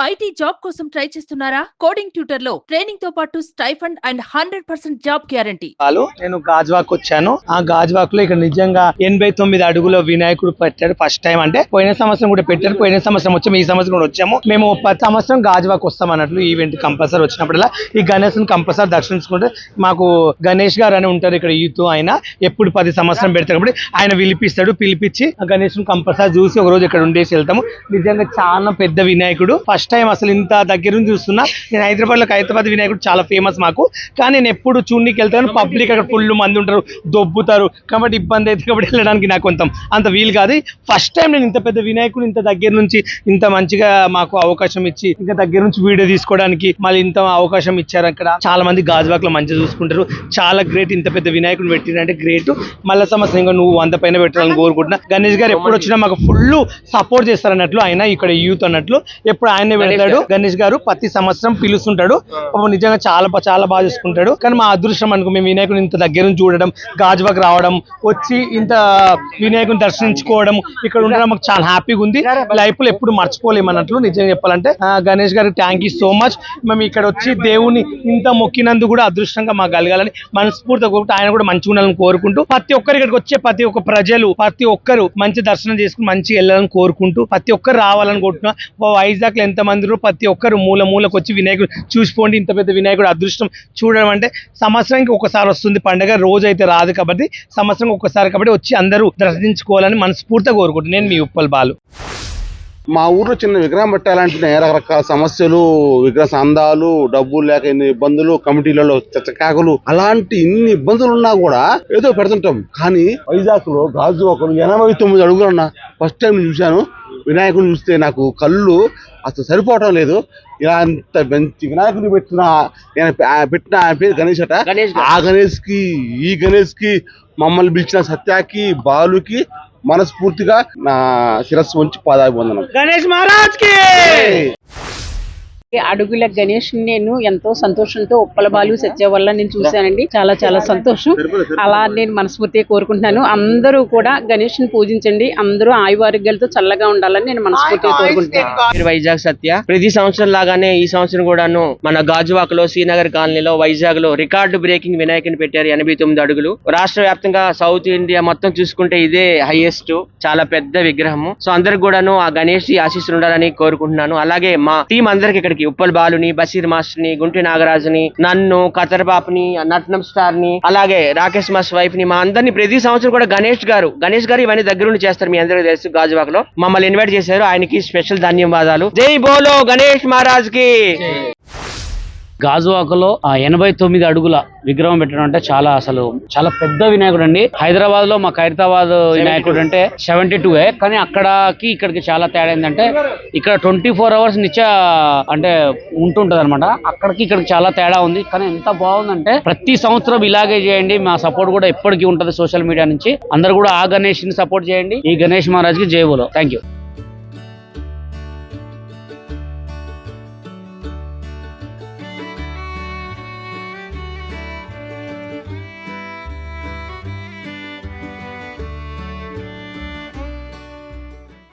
IT job కోసం try చేస్తున్నారా? Coding tutor లో ట్రైనింగ్ తో పాటు స్టైఫండ్ అండ్ 100% జాబ్ గ్యారంటీ. నేను గాజువాక్ వచ్చాను. ఆ గాజువాక్ లో ఇక్కడ నిజంగా 89 అడుగుల వినాయకుడు పెట్టారు. ఫస్ట్ టైం అంటే పోయిన సంవత్సరం కూడా పెట్టారు. పోయిన సంవత్సరం వచ్చాము, ఈ సంవత్సరం కూడా వచ్చాము. మేము 10 సంవత్సరం గాజువాక్ వస్తాం అన్నట్లు ఈవెంట్ కంపల్సరీ వచ్చినప్పుడల్లా ఈ గణేష్ కంపల్సరీ దర్శించుకుంటే మాకు గణేష్ గారు అని ఉంటారు ఇక్కడ యూత్. ఆయన ఎప్పుడు 10 సంవత్సరం పెడతారు ఆయన పిలిపించి గణేష్ కంపల్సరీ చూసి ఒక రోజు ఇక్కడ ఉండేసి వెళ్తాము. నిజంగా చాలా పెద్ద వినాయకుడు. ఫస్ట్ టైం అసలు ఇంత దగ్గర నుంచి చూస్తున్నా. నేను హైదరాబాద్ వినాయకుడు చాలా ఫేమస్ మాకు, కానీ నేను ఎప్పుడు చూడడానికి వెళ్తాను. పబ్లిక్ అక్కడ ఫుల్ మంది ఉంటారు, దొబ్బుతారు కాబట్టి ఇబ్బంది అయితే కాబట్టి వెళ్ళడానికి నాకు అంత వీలు కాదు. ఫస్ట్ టైం నేను ఇంత పెద్ద వినాయకుడు ఇంత దగ్గర నుంచి ఇంత మంచిగా మాకు అవకాశం ఇచ్చి ఇంకా దగ్గర నుంచి వీడియో తీసుకోవడానికి మళ్ళీ ఇంత అవకాశం ఇచ్చారు. అక్కడ చాలా మంది గాజువాక్ లో మంచిగా చూసుకుంటారు. చాలా గ్రేట్. ఇంత పెద్ద వినాయకుడు పెట్టినంటే గ్రేట్. మళ్ళీ సంవత్సరం ఇంకా నువ్వు 100 పైన పెట్టాలని కోరుకుంటున్నా. గణేష్ గారు ఎప్పుడు వచ్చినా మాకు ఫుల్ సపోర్ట్ చేస్తారు అన్నట్లు. ఆయన ఇక్కడ యూత్ అన్నట్లు ఎప్పుడు ఆయనే పెడతాడు. గణేష్ గారు ప్రతి సంవత్సరం పిలుస్తుంటాడు. నిజంగా చాలా బాగా చూసుకుంటాడు. కానీ మా అదృష్టం అనుకో, మేము వినాయకుని ఇంత దగ్గర నుంచి చూడడం, గాజువాక్ రావడం, వచ్చి ఇంత వినాయకుని దర్శించుకోవడం, ఇక్కడ ఉండడం మాకు చాలా హ్యాపీగా ఉంది. లైఫ్ లో ఎప్పుడు మర్చిపోలేము అన్నట్లు. నిజంగా చెప్పాలంటే గణేష్ గారు థ్యాంక్ యూ సో మచ్. మేము ఇక్కడ వచ్చి దేవుని ఇంత మొక్కినందుకు కూడా అదృష్టంగా మాకు కలగాలని మనస్ఫూర్తిగా కోరుకుంటూ ఆయన కూడా మంచిగా ఉండాలని కోరుకుంటూ ప్రతి ఒక్కరు ఇక్కడికి వచ్చే ప్రతి ఒక్క ప్రజలు ప్రతి ఒక్కరు మంచి దర్శనం చేసుకుని మంచిగా వెళ్ళాలని కోరుకుంటూ ప్రతి ఒక్కరు రావాలని కోరుకుంటున్నా. వైజాగ్ లో ఎంత మంది ప్రతి ఒక్కరు మూలకు వచ్చి వినాయకుడు చూసిపోండి. ఇంత పెద్ద వినాయకుడు అదృష్టం చూడడం అంటే సంవత్సరానికి ఒకసారి వస్తుంది పండుగ, రోజు అయితే రాదు కాబట్టి సంవత్సరం ఒకసారి కాబట్టి వచ్చి అందరూ దర్శించుకోవాలని మనస్ఫూర్తిగా కోరుకుంటున్నాను. నేను మీ ఉప్పల్ బాలు. మా ఊర్లో చిన్న విగ్రహం పెట్టాలంటే రకరకాల సమస్యలు, విగ్రహ సందాలు, డబ్బులు లేక ఇన్ని ఇబ్బందులు, కమిటీలలో చచ్చకాకులు, అలాంటి ఇన్ని ఇబ్బందులు ఉన్నా కూడా ఏదో పెడుతుంటాం. కానీ వైజాగ్ లో గాజువాకలు 89 అడుగులన్నా ఫస్ట్ టైం చూశాను. వినాయకుడిని చూస్తే నాకు కళ్ళు అసలు సరిపోవటం లేదు. ఇలా అంత మంచి వినాయకుడిని పెట్టిన ఆయన పేరు గణేష్ అట. ఆ గణేష్ కి ఈ గణేష్ కి మమ్మల్ని పిలిచిన సత్యాకి బాలుకి మనస్ఫూర్తిగా నా శిరస్సు ఉంచి పాదాభివందనం. గణేష్ మహారాజ్ కి అడుగుల గణేష్ నేను ఎంతో సంతోషంతో ఉప్పల బాలు సత్య వల్ల నేను చూశానండి. చాలా సంతోషం. అలా నేను మనస్ఫూర్తిగా కోరుకుంటున్నాను. అందరూ కూడా గణేష్ ని పూజించండి. అందరూ ఆయువారోగ్యాలతో చల్లగా ఉండాలని నేను మనస్ఫూర్తిగా కోరుకుంటున్నాను. వైజాగ్ సత్య. ప్రతి సంవత్సరం లాగానే ఈ సంవత్సరం కూడాను మన గాజువాక్ లో శ్రీనగర్ కాలనీలో వైజాగ్ లో రికార్డు బ్రేకింగ్ వినాయకుని పెట్టారు. 89 అడుగులు. రాష్ట్ర వ్యాప్తంగా సౌత్ ఇండియా మొత్తం చూసుకుంటే ఇదే హైయెస్ట్. చాలా పెద్ద విగ్రహము. సో అందరికి కూడాను ఆ గణేష్ ఆశీస్సులు ఉండాలని కోరుకుంటున్నాను. అలాగే మా టీం అందరికి ఇక్కడికి ఉప్పల్ బాలుని, బషీర్ మాస్టర్ ని, గుంటి నాగరాజుని, నన్ను, కతర్బాపుని, నట్నం స్టార్ ని, అలాగే రాకేష్ మాస్ వైఫ్ ని, మా అందరినీ ప్రతి సంవత్సరం కూడా గణేష్ గారు ఇవన్నీ దగ్గరుండి చేస్తారు. మీ అందరికీ తెలుసు. గాజువాక్ లో మమ్మల్ని ఇన్వైట్ చేశారు. ఆయనకి స్పెషల్ ధన్యవాదాలు. జై బోలో గణేష్ మహారాజ్ కి. గాజువాకలో 89 అడుగుల విగ్రహం పెట్టడం అంటే చాలా పెద్ద వినాయకుడు అండి. హైదరాబాద్ లో మా ఖైరతాబాద్ వినాయకుడు అంటే 72, కానీ అక్కడికి ఇక్కడికి చాలా తేడా ఏంటంటే ఇక్కడ 24 hours నిత్య అంటే ఉంటుంటది అనమాట. అక్కడికి ఇక్కడికి చాలా తేడా ఉంది. కానీ ఎంత బాగుందంటే ప్రతి సంవత్సరం ఇలాగే చేయండి. మా సపోర్ట్ కూడా ఎప్పటికీ ఉంటది సోషల్ మీడియా నుంచి. అందరు కూడా ఆ గణేష్ ని సపోర్ట్ చేయండి. ఈ గణేష్ మహారాజ్ కి జై బోలో. Thank you.